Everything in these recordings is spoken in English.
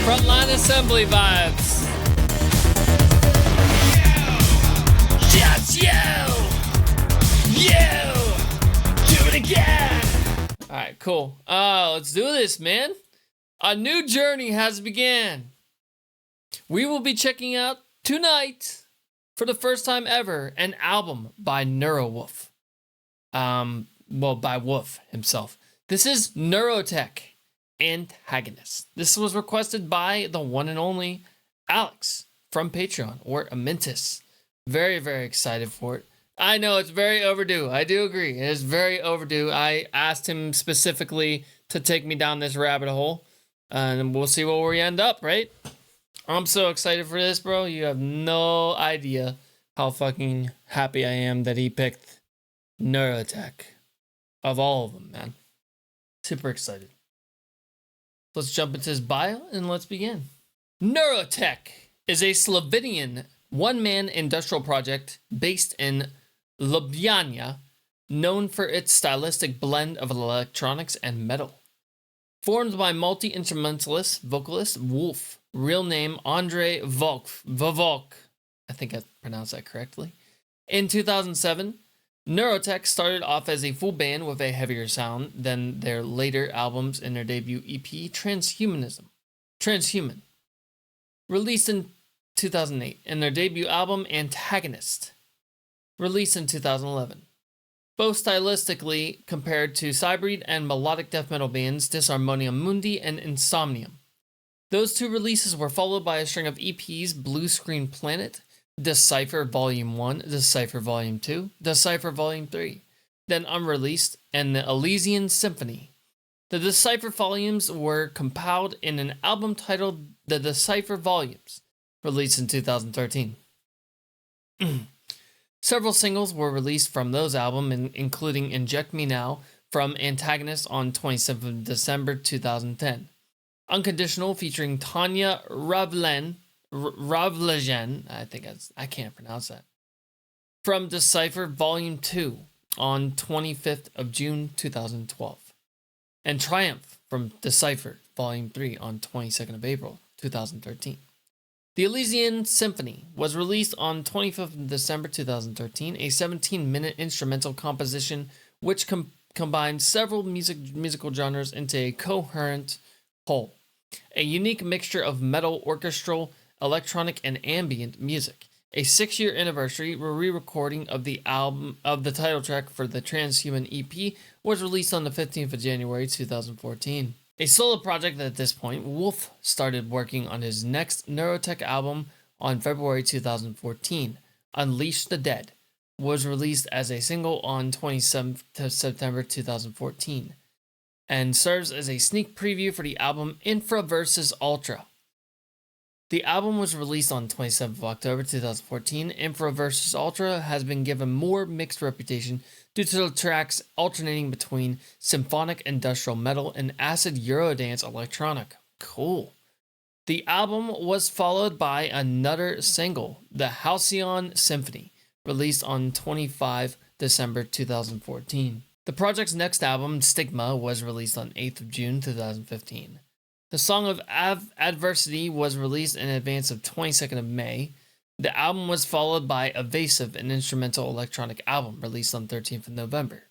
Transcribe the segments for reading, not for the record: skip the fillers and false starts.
Frontline assembly vibes. Just you! Do it again! Alright, cool. Let's do this, man. A new journey has begun. We will be checking out tonight, for the first time ever, an album by Neurowolf. By Wulf himself. This is Neurotech, Antagonist. This was requested by the one and only Alex from Patreon, or Amintus. Very, very excited for it. I know it's very overdue. I do agree. It is very overdue. I asked him specifically to take me down this rabbit hole, and we'll see where we end up, right? I'm so excited for this, bro. You have no idea how fucking happy I am that he picked Neurotech. Of all of them, man. Super excited. Let's jump into his bio and let's begin. Neurotech is a Slovenian one-man industrial project based in Ljubljana, known for its stylistic blend of electronics and metal. Formed by multi-instrumentalist vocalist Wulf, real name Andrei Vovok, I think I pronounced that correctly, in 2007, Neurotech started off as a full band with a heavier sound than their later albums in their debut EP, Transhuman, released in 2008, and their debut album, Antagonist, released in 2011. Both stylistically compared to Cybrid and melodic death metal bands Disharmonium Mundi and Insomnium. Those two releases were followed by a string of EPs, Blue Screen Planet, Decipher Volume 1, Decipher Volume 2, Decipher Volume 3, then unreleased, and the Elysian Symphony. The Decipher Volumes were compiled in an album titled The Decipher Volumes, released in 2013. Several singles were released from those albums, including Inject Me Now from Antagonist on 27th December 2010. Unconditional featuring Tanya Ravlejan, I can't pronounce that, from Decipher Volume 2 on 25th of June 2012. And Triumph from Decipher Volume 3 on 22nd of April 2013. The Elysian Symphony was released on 25th of December 2013, a 17-minute instrumental composition which combined several musical genres into a coherent whole. A unique mixture of metal, orchestral, electronic, and ambient music. A 6-year anniversary re-recording of the album of the title track for the Transhuman EP was released on the 15th of January 2014. A solo project at this point, Wulf started working on his next Neurotech album on February 2014. Unleash the Dead was released as a single on 27th of September 2014 and serves as a sneak preview for the album Infra Versus Ultra. The album was released on 27th of October 2014. Infra Versus Ultra has been given more mixed reputation due to the tracks alternating between symphonic industrial metal and acid Eurodance electronic. Cool. The album was followed by another single, The Halcyon Symphony, released on 25 December 2014. The project's next album, Stigma, was released on 8th of June 2015. The Song of Adversity was released in advance of 22nd of May. The album was followed by Evasive, an instrumental electronic album, released on 13th of November.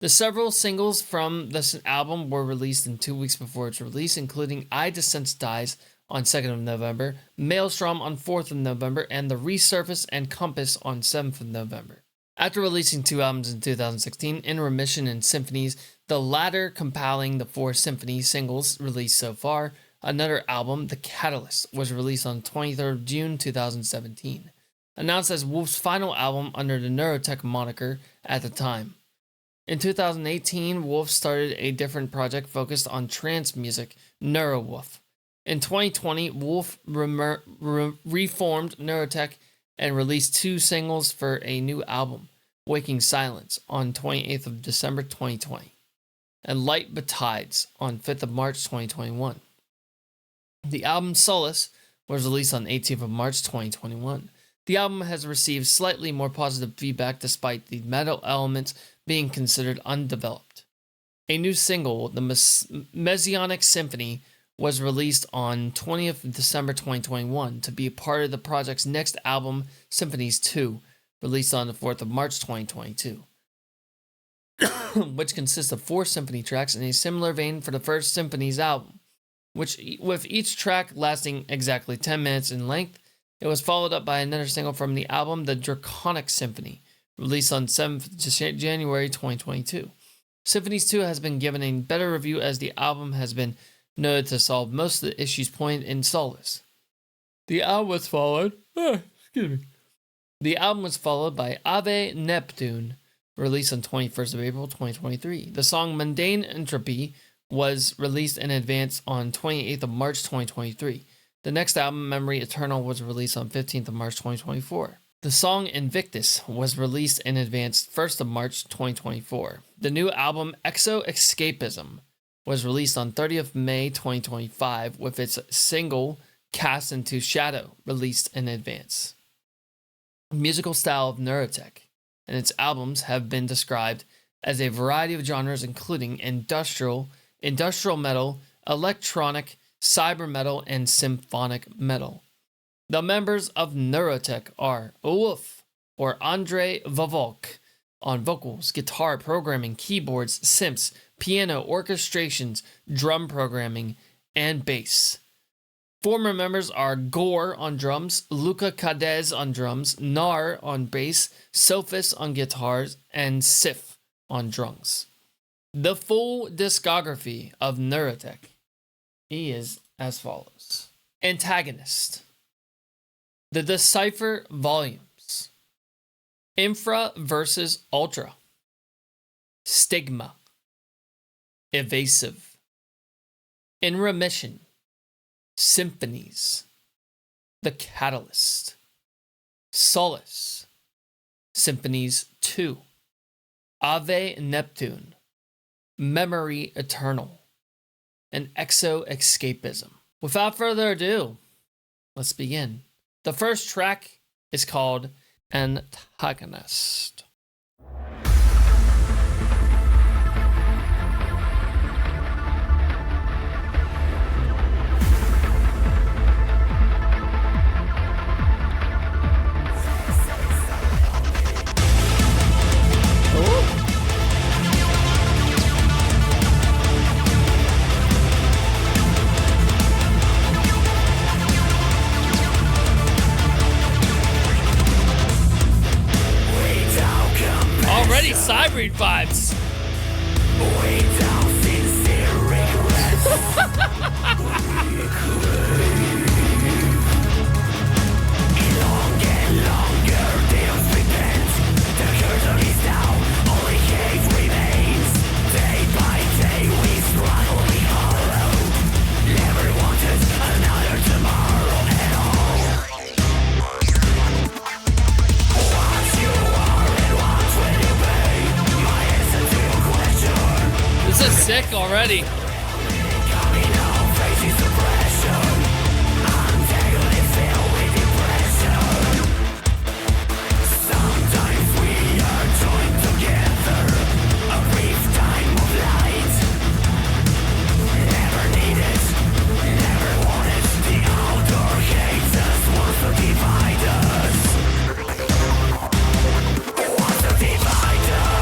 The several singles from this album were released in 2 weeks before its release, including I Desensitize on 2nd of November, Maelstrom on 4th of November, and The Resurface and Compass on 7th of November. After releasing 2 albums in 2016, In Remission and Symphonies, the latter compiling the 4 symphony singles released so far, another album, The Catalyst, was released on 23rd of June 2017, announced as Wulf's final album under the Neurotech moniker at the time. In 2018, Wulf started a different project focused on trance music, Neurowolf. In 2020, Wulf reformed Neurotech and released 2 singles for a new album, Waking Silence, on 28th of December 2020, and Light Betides on 5th of March 2021. The album Solace was released on 18th of March 2021. The album has received slightly more positive feedback despite the metal elements being considered undeveloped. A new single, The Messianic Symphony, was released on 20th of December 2021 to be a part of the project's next album, Symphonies 2, released on the 4th of March 2022, which consists of 4 symphony tracks in a similar vein for the first Symphonies album, which with each track lasting exactly 10 minutes in length. It was followed up by another single from the album, The Draconic Symphony, released on 7th January 2022. Symphonies 2 has been given a better review as the album has been noted to solve most of the issues pointed in Solace. The album was followed by Ave Neptune, released on 21st of April 2023. The song Mundane Entropy was released in advance on 28th of March 2023. The next album, Memory Eternal, was released on 15th of March 2024. The song Invictus was released in advance 1st of March 2024. The new album Exo Escapism was released on 30th May 2025 with its single Cast Into Shadow released in advance. The musical style of Neurotech and its albums have been described as a variety of genres including industrial metal, electronic, cyber metal, and symphonic metal. The members of Neurotech are Wulf, or Andrei Vavolk, on vocals, guitar programming, keyboards, synths, piano, orchestrations, drum programming, and bass. Former members are Gore on drums, Luca Cadez on drums, Nar on bass, Sophis on guitars, and Sif on drums. The full discography of Neurotech is as follows. Antagonist. The Decipher Volumes. Infra Versus Ultra. Stigma. Evasive. In Remission. Symphonies. The Catalyst. Solace. Symphonies 2. Ave Neptune. Memory Eternal. And Exo Escapism. Without further ado, let's begin. The first track is called Antagonist. Already Cybrid vibes. Without sincere regrets. Long and longer deals repent. The curtain is down, only hate remains. Day by day we struggle, we hollow. Never wanted another tomorrow at all. What you are and what will you be? My answer to your question. This is sick already. Coming out, facing suppression. Antagonist filled with depression. Sometimes we are joined together. A brief time of light. Never needed, never wanted. The outer hates us, wants to divide us. Wants to divide us.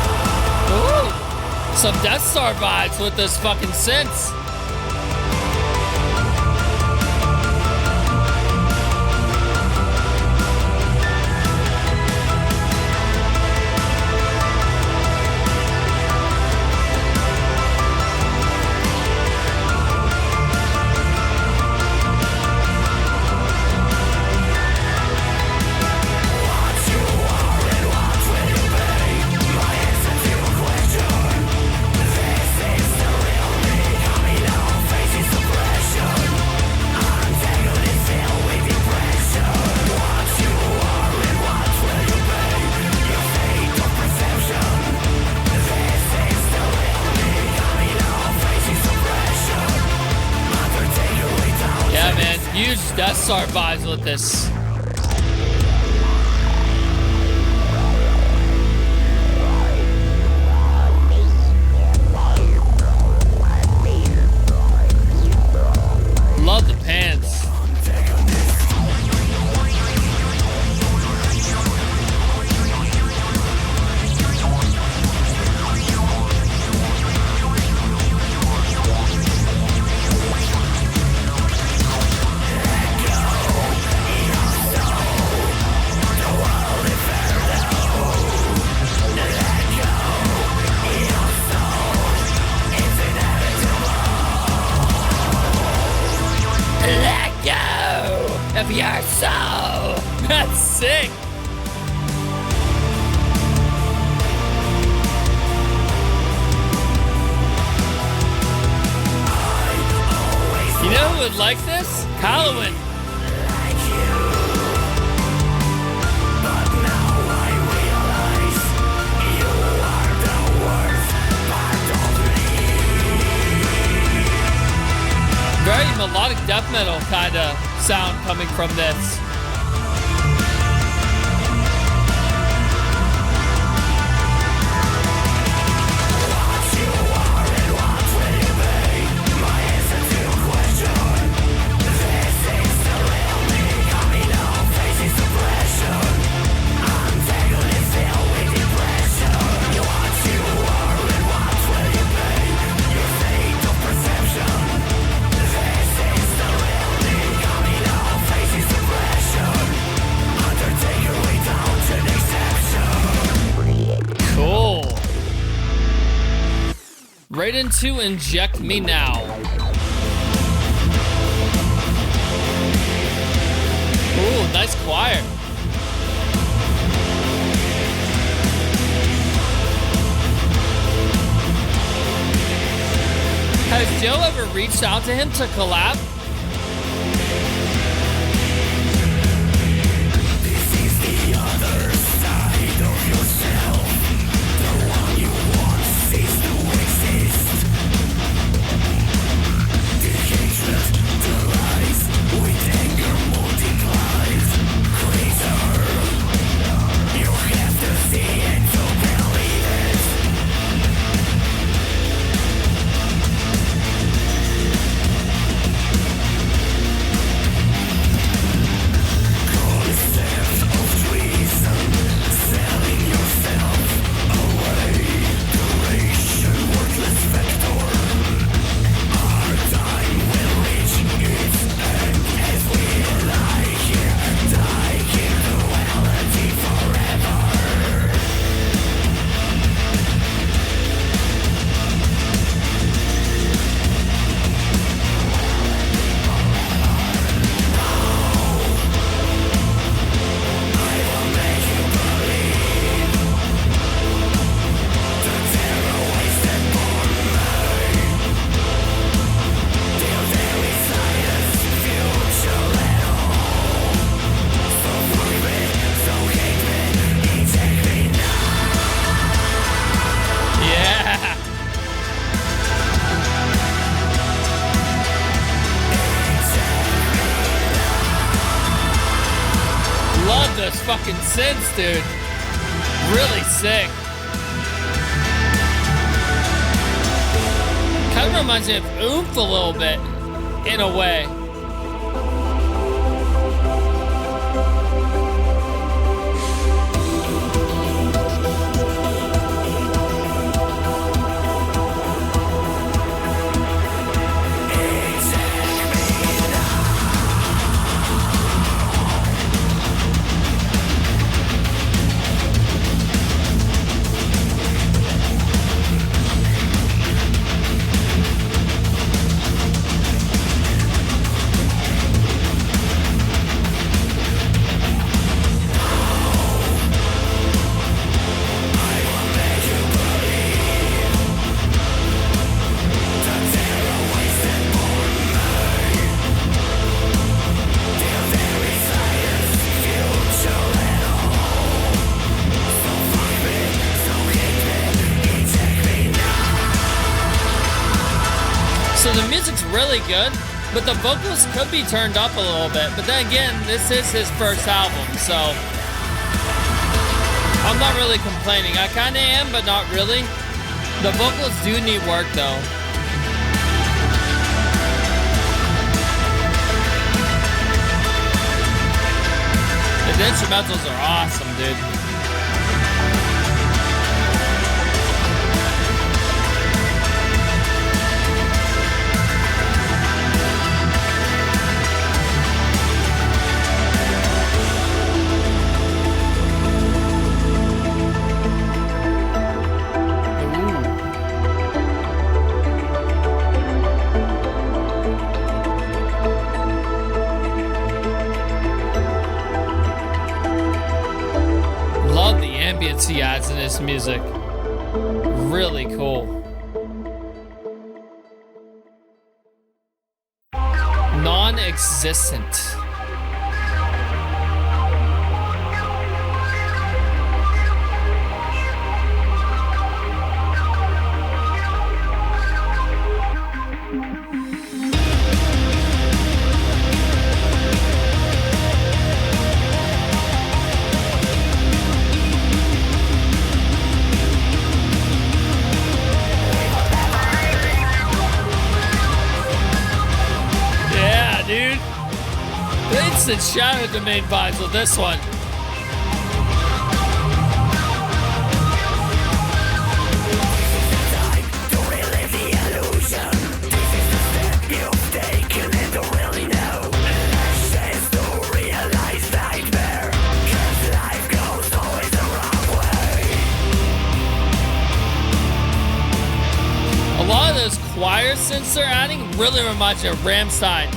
Ooh, some Death Star vibes with this fucking synths. What you are and what will you be? My answer to your question. This is the real me coming out, facing suppression. Antagonist filled with depression. What you are and what will you be? Your fate of perception. This is the real me coming out, facing suppression. Undertaker without. Yeah, man, huge Death Star vibes with this. of your soul. That's sick. You know who would like this? Halloween. Very melodic death metal kind of sound coming from this. Right into Inject Me Now. Ooh, nice choir. Has Joe ever reached out to him to collab? This is the other side of yourself. The one you want cease to exist. The hatred, the lies, with anger multiplies. Creator, you have to see it to believe it. Concept of treason, selling yourself away. Duration, worthless vector. Our time will reach its end as we lie here, die here, duality forever. I will make you believe the terror wasted born me. Till there is silence, future let all. So prove it, so hate me, inject me now. Yeah. Love those fucking synths, dude. Really sick. Kind of reminds me of Oomph a little bit, in a way. So the music's really good, but the vocals could be turned up a little bit. But then again, this is his first album, so I'm not really complaining. I kind of am, but not really. The vocals do need work, though. The instrumentals are awesome, dude. ambience he adds in his music. Really cool. Non-existent. Dude, instant shadow domain vibes with this one. A lot of those choir synths they're adding really reminds me of Rammstein.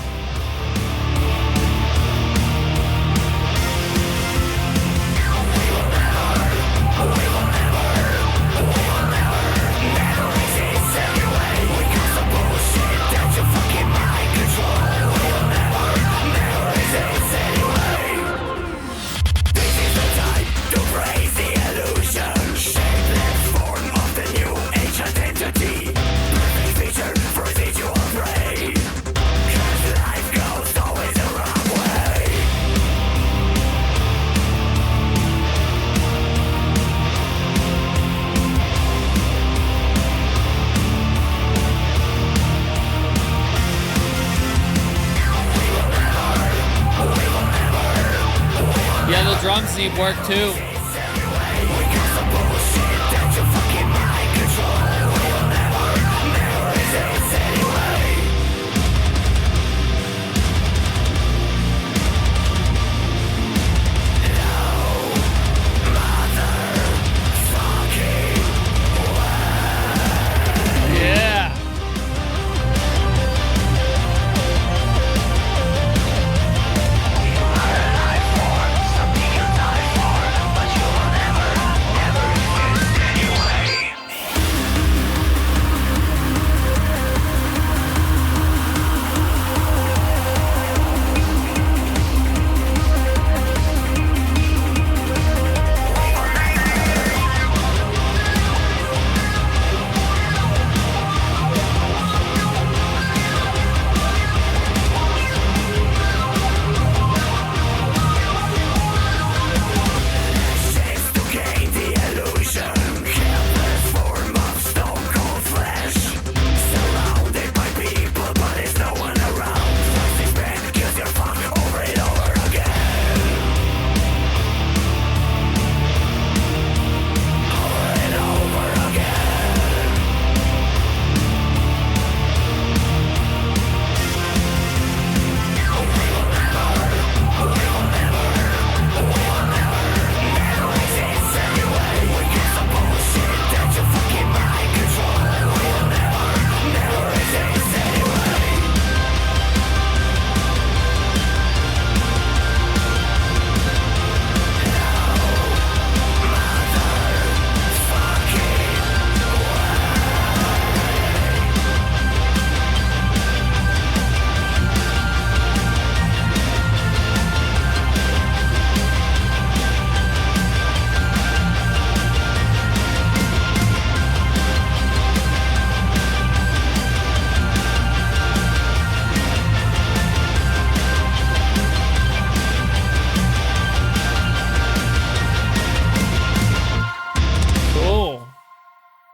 Yeah, the drums need work too.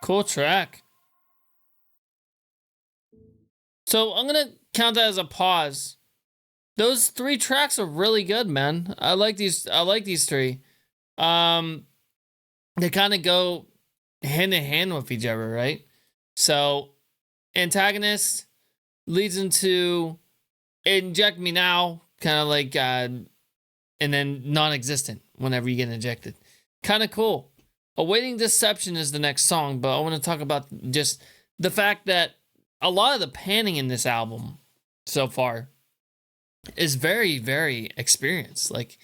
Cool track. So I'm gonna count that as a pause. Those 3 tracks are really good, man. I like these 3. They kind of go hand in hand with each other, right? So Antagonist leads into Inject Me Now, kind of like and then non-existent whenever you get injected. Kind of cool. Awaiting Deception is the next song, but I want to talk about just the fact that a lot of the panning in this album so far is very, very experienced. Like,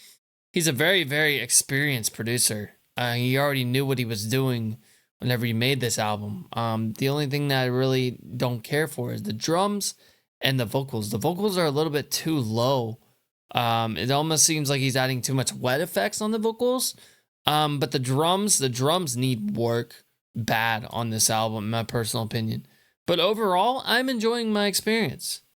he's a very, very experienced producer. he already knew what he was doing whenever he made this album. The only thing that I really don't care for is the drums and the vocals. The vocals are a little bit too low. It almost seems like he's adding too much wet effects on the vocals. But the drums need work bad on this album, in my personal opinion. But overall, I'm enjoying my experience.